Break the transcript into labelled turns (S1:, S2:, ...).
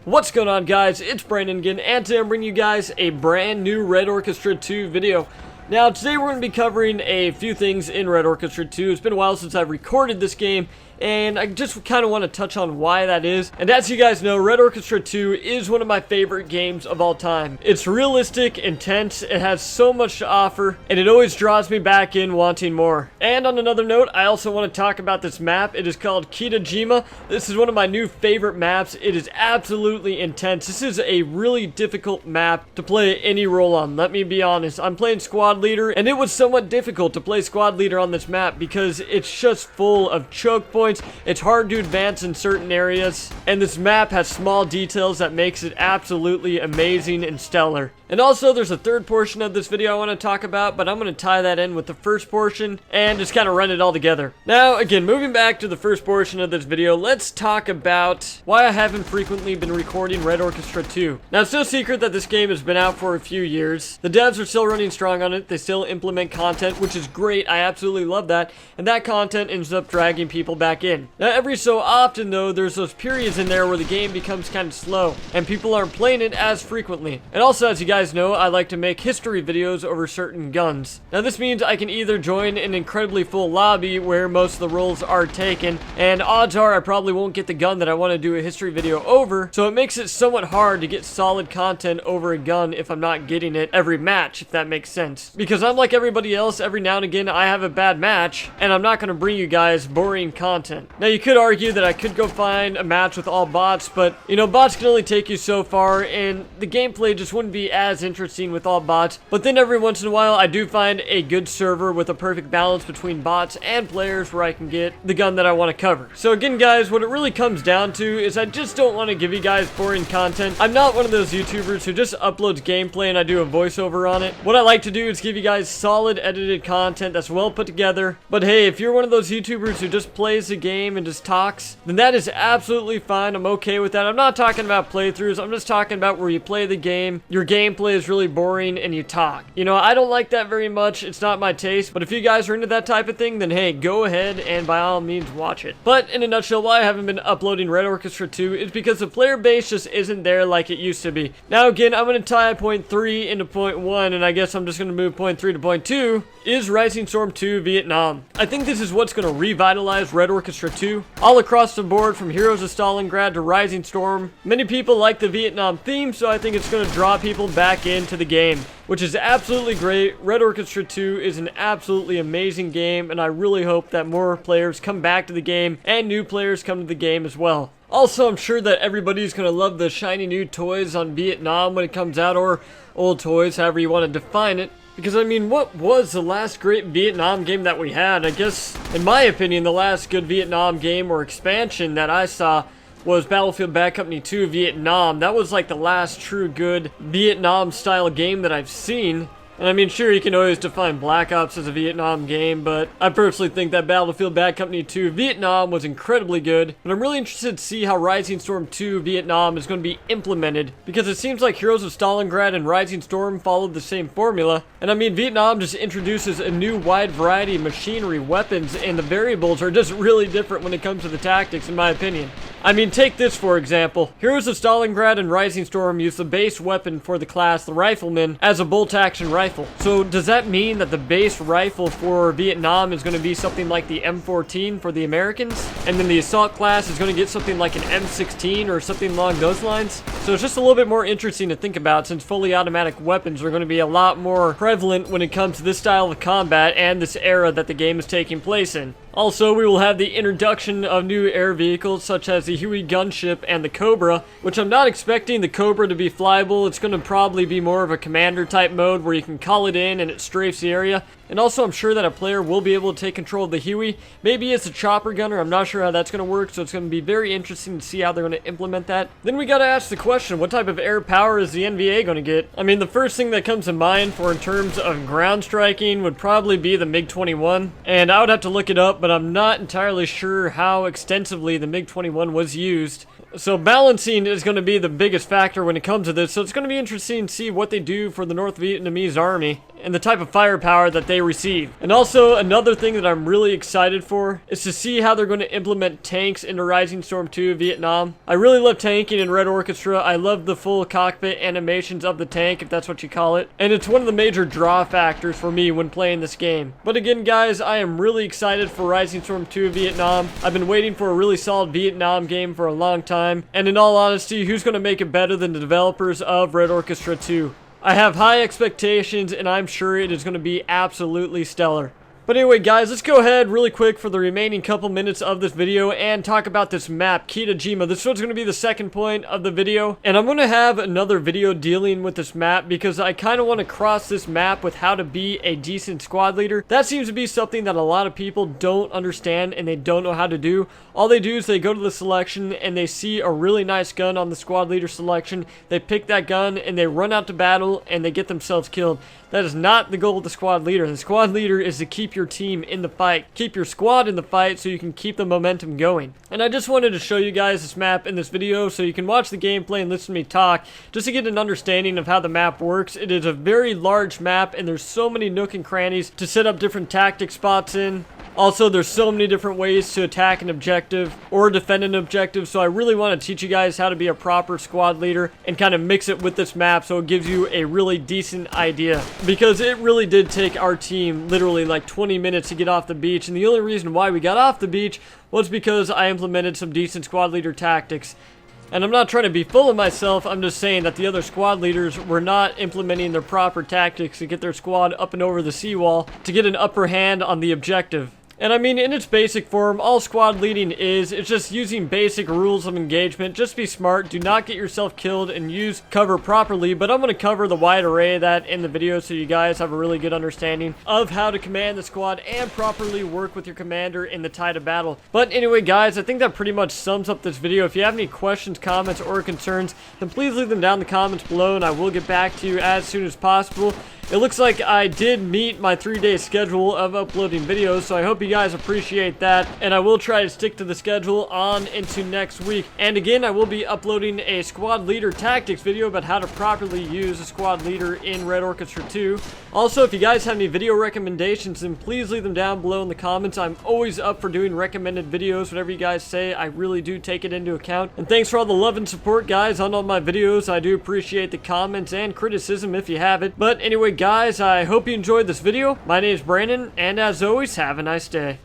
S1: What's going on, guys? It's Brandon again, and today I'm bringing you guys a brand new Red Orchestra 2 video. Now, today we're going to be covering a few things in Red Orchestra 2. It's been a while since I've recorded this game, and I just kind of want to touch on why that is. And as you guys know, Red Orchestra 2 is one of my favorite games of all time. It's realistic, intense, it has so much to offer, and it always draws me back in wanting more. And on another note, I also want to talk about this map. It is called Kitajima. This is one of my new favorite maps. It is absolutely intense. This is a really difficult map to play any role on. Let me be honest. I'm playing squad leader, and it was somewhat difficult to play squad leader on this map because it's just full of choke points. It's hard to advance in certain areas, and this map has small details that makes it absolutely amazing and stellar. And also, there's a third portion of this video I want to talk about, but I'm going to tie that in with the first portion and just kind of run it all together. Now, again, moving back to the first portion of this video, let's talk about why I haven't frequently been recording Red Orchestra 2. Now, it's no secret that this game has been out for a few years. The devs are still running strong on it. They still implement content, which is great. I absolutely love that. And that content ends up dragging people back in. Now, every so often, though, there's those periods in there where the game becomes kind of slow, and people aren't playing it as frequently. And also, as you guys know, I like to make history videos over certain guns. Now, this means I can either join an incredibly full lobby where most of the roles are taken, and odds are I probably won't get the gun that I want to do a history video over, so it makes it somewhat hard to get solid content over a gun if I'm not getting it every match, if that makes sense. Because I'm like everybody else, every now and again I have a bad match, and I'm not going to bring you guys boring content. Now, you could argue that I could go find a match with all bots, but, you know, bots can only take you so far, and the gameplay just wouldn't be as interesting with all bots. But then every once in a while, I do find a good server with a perfect balance between bots and players where I can get the gun that I want to cover. So again, guys, what it really comes down to is I just don't want to give you guys boring content. I'm not one of those YouTubers who just uploads gameplay and I do a voiceover on it. What I like to do is give you guys solid edited content that's well put together. But hey, if you're one of those YouTubers who just plays the game and just talks, then that is absolutely fine. I'm okay with that. I'm not talking about playthroughs. I'm just talking about where you play the game, your gameplay is really boring, and you talk. You know, I don't like that very much. It's not my taste. But if you guys are into that type of thing, then hey, go ahead and by all means watch it. But in a nutshell, why I haven't been uploading Red Orchestra 2 is because the player base just isn't there like it used to be. Now again, I'm going to tie point 3 into point 1, and I guess I'm just going to move point 3 to point 2, is Rising Storm 2 Vietnam. I think this is what's going to revitalize Red Orchestra 2. All across the board, from Heroes of Stalingrad to Rising Storm. Many people like the Vietnam theme, so I think it's going to draw people back into the game, which is absolutely great. Red Orchestra 2 is an absolutely amazing game, and I really hope that more players come back to the game and new players come to the game as well. Also, I'm sure that everybody's going to love the shiny new toys on Vietnam when it comes out, or old toys, however you want to define it. Because, I mean, what was the last great Vietnam game that we had? I guess, in my opinion, the last good Vietnam game or expansion that I saw was Battlefield Bad Company 2 Vietnam. That was like the last true good Vietnam-style game that I've seen. And I mean, sure, you can always define Black Ops as a Vietnam game, but I personally think that Battlefield Bad Company 2 Vietnam was incredibly good. But I'm really interested to see how Rising Storm 2 Vietnam is going to be implemented, because it seems like Heroes of Stalingrad and Rising Storm followed the same formula. And I mean, Vietnam just introduces a new wide variety of machinery, weapons, and the variables are just really different when it comes to the tactics, in my opinion. I mean, take this for example. Heroes of Stalingrad and Rising Storm use the base weapon for the class, the Rifleman, as a bolt-action rifle. So does that mean that the base rifle for Vietnam is going to be something like the M14 for the Americans? And then the assault class is going to get something like an M16 or something along those lines? So it's just a little bit more interesting to think about, since fully automatic weapons are going to be a lot more prevalent when it comes to this style of combat and this era that the game is taking place in. Also, we will have the introduction of new air vehicles such as the Huey gunship and the Cobra, which I'm not expecting the Cobra to be flyable. It's going to probably be more of a commander type mode where you can call it in and it strafes the area. And also, I'm sure that a player will be able to take control of the Huey. Maybe it's a chopper gunner. I'm not sure how that's going to work, so it's going to be very interesting to see how they're going to implement that. Then we got to ask the question, what type of air power is the NVA going to get? I mean, the first thing that comes to mind for in terms of ground striking would probably be the MiG-21. And I would have to look it up, but I'm not entirely sure how extensively the MiG-21 was used. So balancing is going to be the biggest factor when it comes to this, so it's going to be interesting to see what they do for the North Vietnamese army. and the type of firepower that they receive. And also, another thing that I'm really excited for is to see how they're going to implement tanks into Rising Storm 2 Vietnam. I really love tanking in Red Orchestra. I love the full cockpit animations of the tank, if that's what you call it. And it's one of the major draw factors for me when playing this game. But again, guys, I am really excited for Rising Storm 2 Vietnam. I've been waiting for a really solid Vietnam game for a long time. And in all honesty, who's going to make it better than the developers of Red Orchestra 2? I have high expectations, and I'm sure it is going to be absolutely stellar. But anyway, guys, let's go ahead really quick for the remaining couple minutes of this video and talk about this map, Kitajima. This one's going to be the second point of the video, and I'm going to have another video dealing with this map because I kind of want to cross this map with how to be a decent squad leader. That seems to be something that a lot of people don't understand and they don't know how to do. All they do is they go to the selection and they see a really nice gun on the squad leader selection. They pick that gun and they run out to battle and they get themselves killed. That is not the goal of the squad leader. The squad leader is to keep your team in the fight, keep your squad in the fight so you can keep the momentum going. And I just wanted to show you guys this map in this video so you can watch the gameplay and listen to me talk just to get an understanding of how the map works. It is a very large map and there's so many nook and crannies to set up different tactic spots in. Also, there's so many different ways to attack an objective or defend an objective, so I really want to teach you guys how to be a proper squad leader and kind of mix it with this map so it gives you a really decent idea. Because it really did take our team literally like 20 minutes to get off the beach, and the only reason why we got off the beach was because I implemented some decent squad leader tactics. And I'm not trying to be full of myself, I'm just saying that the other squad leaders were not implementing their proper tactics to get their squad up and over the seawall to get an upper hand on the objective. And I mean, in its basic form, all squad leading is, it's just using basic rules of engagement. Just be smart, do not get yourself killed, and use cover properly. But I'm going to cover the wide array of that in the video so you guys have a really good understanding of how to command the squad and properly work with your commander in the tide of battle. But anyway, guys, I think that pretty much sums up this video. If you have any questions, comments, or concerns, then please leave them down in the comments below, and I will get back to you as soon as possible. It looks like I did meet my 3-day schedule of uploading videos, so I hope you guys appreciate that, and I will try to stick to the schedule on into next week. And again, I will be uploading a squad leader tactics video about how to properly use a squad leader in Red Orchestra 2. Also, if you guys have any video recommendations, then please leave them down below in the comments. I'm always up for doing recommended videos. Whatever you guys say, I really do take it into account. And thanks for all the love and support, guys, on all my videos. I do appreciate the comments and criticism if you have it. But anyway, guys, I hope you enjoyed this video. My name is Brandon, and as always, have a nice day.